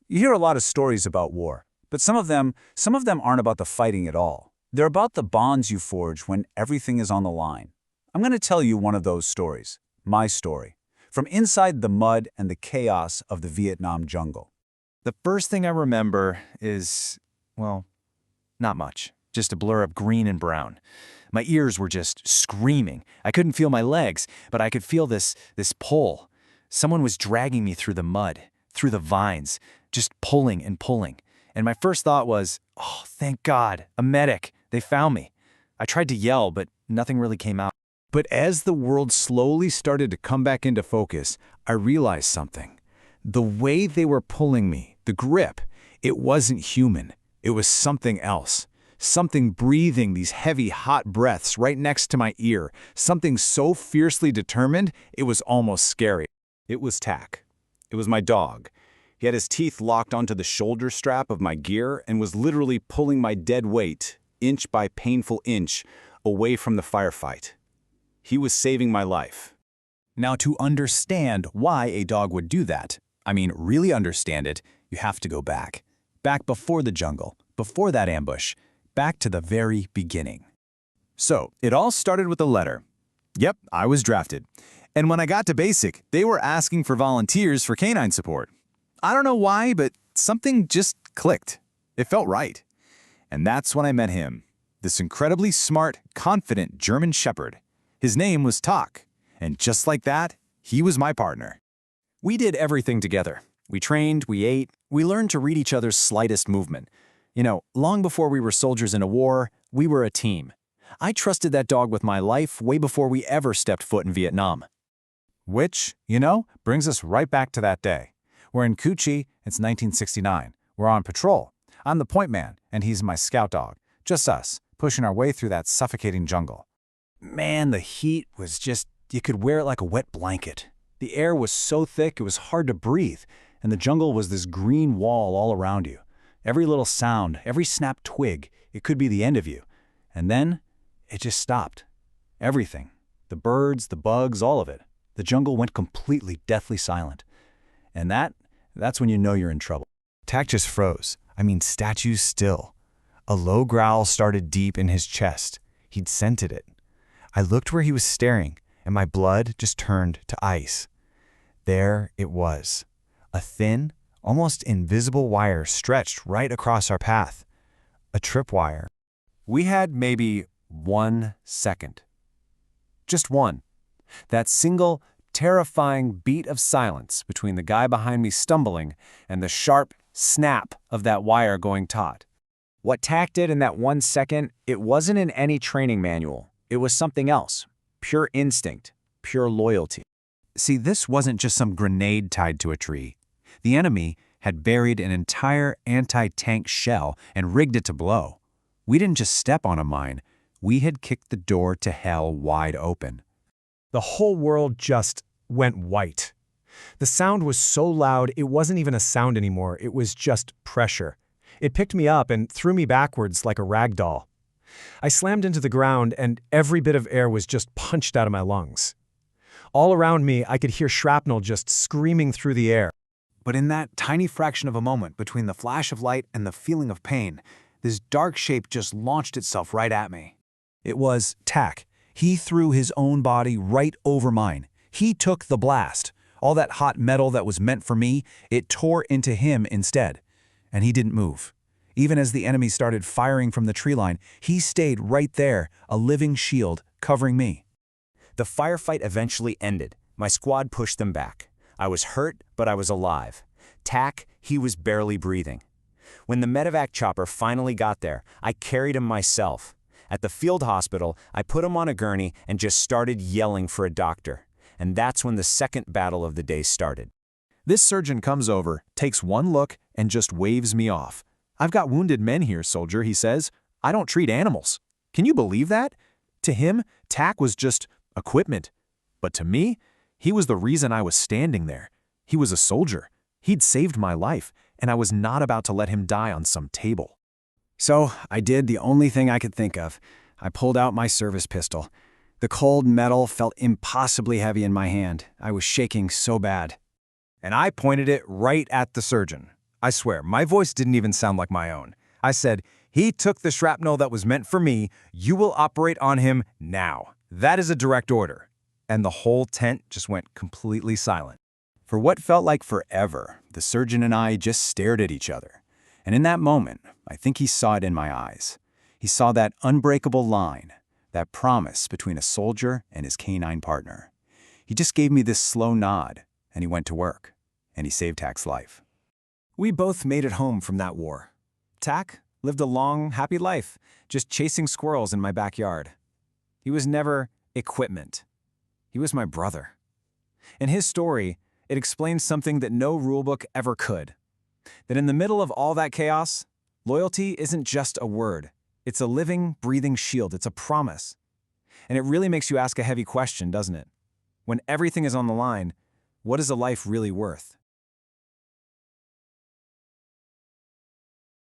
You hear a lot of stories about war, but some of them aren't about the fighting at all. They're about the bonds you forge when everything is on the line. I'm going to tell you one of those stories, my story, from inside the mud and the chaos of the Vietnam jungle. The first thing I remember is, well, not much. Just a blur of green and brown. My ears were just screaming. I couldn't feel my legs, but I could feel this pull. Someone was dragging me through the mud, through the vines, just pulling and pulling. And my first thought was, oh, thank God, a medic. They found me. I tried to yell, but nothing really came out. But as the world slowly started to come back into focus, I realized something. The way they were pulling me, the grip, it wasn't human. It was something else. Something breathing these heavy, hot breaths right next to my ear. Something so fiercely determined, it was almost scary. It was Tack. It was my dog. He had his teeth locked onto the shoulder strap of my gear and was literally pulling my dead weight, inch by painful inch, away from the firefight. He was saving my life. Now, to understand why a dog would do that, really understand it, you have to go back. Back before the jungle, before that ambush, back to the very beginning. So, it all started with a letter. Yep, I was drafted. And when I got to basic, they were asking for volunteers for canine support. I don't know why, but something just clicked. It felt right. And that's when I met him, this incredibly smart, confident German Shepherd. His name was Tak, and just like that, he was my partner. We did everything together. We trained, we ate, we learned to read each other's slightest movement. Long before we were soldiers in a war, we were a team. I trusted that dog with my life way before we ever stepped foot in Vietnam. Which, brings us right back to that day. We're in Cu Chi, it's 1969. We're on patrol. I'm the point man, and he's my scout dog. Just us, pushing our way through that suffocating jungle. Man, the heat was just, you could wear it like a wet blanket. The air was so thick it was hard to breathe, and the jungle was this green wall all around you. Every little sound, every snapped twig, it could be the end of you. And then, it just stopped. Everything. The birds, the bugs, all of it. The jungle went completely deathly silent. And that's when you know you're in trouble. Tak just froze. Statue still. A low growl started deep in his chest. He'd scented it. I looked where he was staring, and my blood just turned to ice. There it was. A thin, almost invisible wire stretched right across our path. A tripwire. We had maybe 1 second. Just one. That single, terrifying beat of silence between the guy behind me stumbling and the sharp snap of that wire going taut. What Tak did in that 1 second, it wasn't in any training manual. It was something else. Pure instinct. Pure loyalty. See, this wasn't just some grenade tied to a tree. The enemy had buried an entire anti-tank shell and rigged it to blow. We didn't just step on a mine. We had kicked the door to hell wide open. The whole world just went white. The sound was so loud it wasn't even a sound anymore, it was just pressure. It picked me up and threw me backwards like a rag doll. I slammed into the ground and every bit of air was just punched out of my lungs. All around me I could hear shrapnel just screaming through the air. But in that tiny fraction of a moment between the flash of light and the feeling of pain, this dark shape just launched itself right at me. It was Tak. He threw his own body right over mine. He took the blast. All that hot metal that was meant for me, it tore into him instead. And he didn't move. Even as the enemy started firing from the tree line, he stayed right there, a living shield covering me. The firefight eventually ended. My squad pushed them back. I was hurt, but I was alive. Tak, he was barely breathing. When the medevac chopper finally got there, I carried him myself. At the field hospital, I put him on a gurney and just started yelling for a doctor. And that's when the second battle of the day started. This surgeon comes over, takes one look, and just waves me off. "I've got wounded men here, soldier," he says. "I don't treat animals." Can you believe that? To him, Tak was just equipment. But to me, he was the reason I was standing there. He was a soldier. He'd saved my life, and I was not about to let him die on some table. So I did the only thing I could think of. I pulled out my service pistol. The cold metal felt impossibly heavy in my hand. I was shaking so bad. And I pointed it right at the surgeon. I swear, my voice didn't even sound like my own. I said, "He took the shrapnel that was meant for me. You will operate on him now. That is a direct order." And the whole tent just went completely silent. For what felt like forever, the surgeon and I just stared at each other. And in that moment, I think he saw it in my eyes. He saw that unbreakable line, that promise between a soldier and his canine partner. He just gave me this slow nod, and he went to work, and he saved Tak's life. We both made it home from that war. Tak lived a long, happy life, just chasing squirrels in my backyard. He was never equipment. He was my brother. In his story, it explains something that no rulebook ever could. That in the middle of all that chaos, loyalty isn't just a word. It's a living, breathing shield. It's a promise. And it really makes you ask a heavy question, doesn't it? When everything is on the line, what is a life really worth?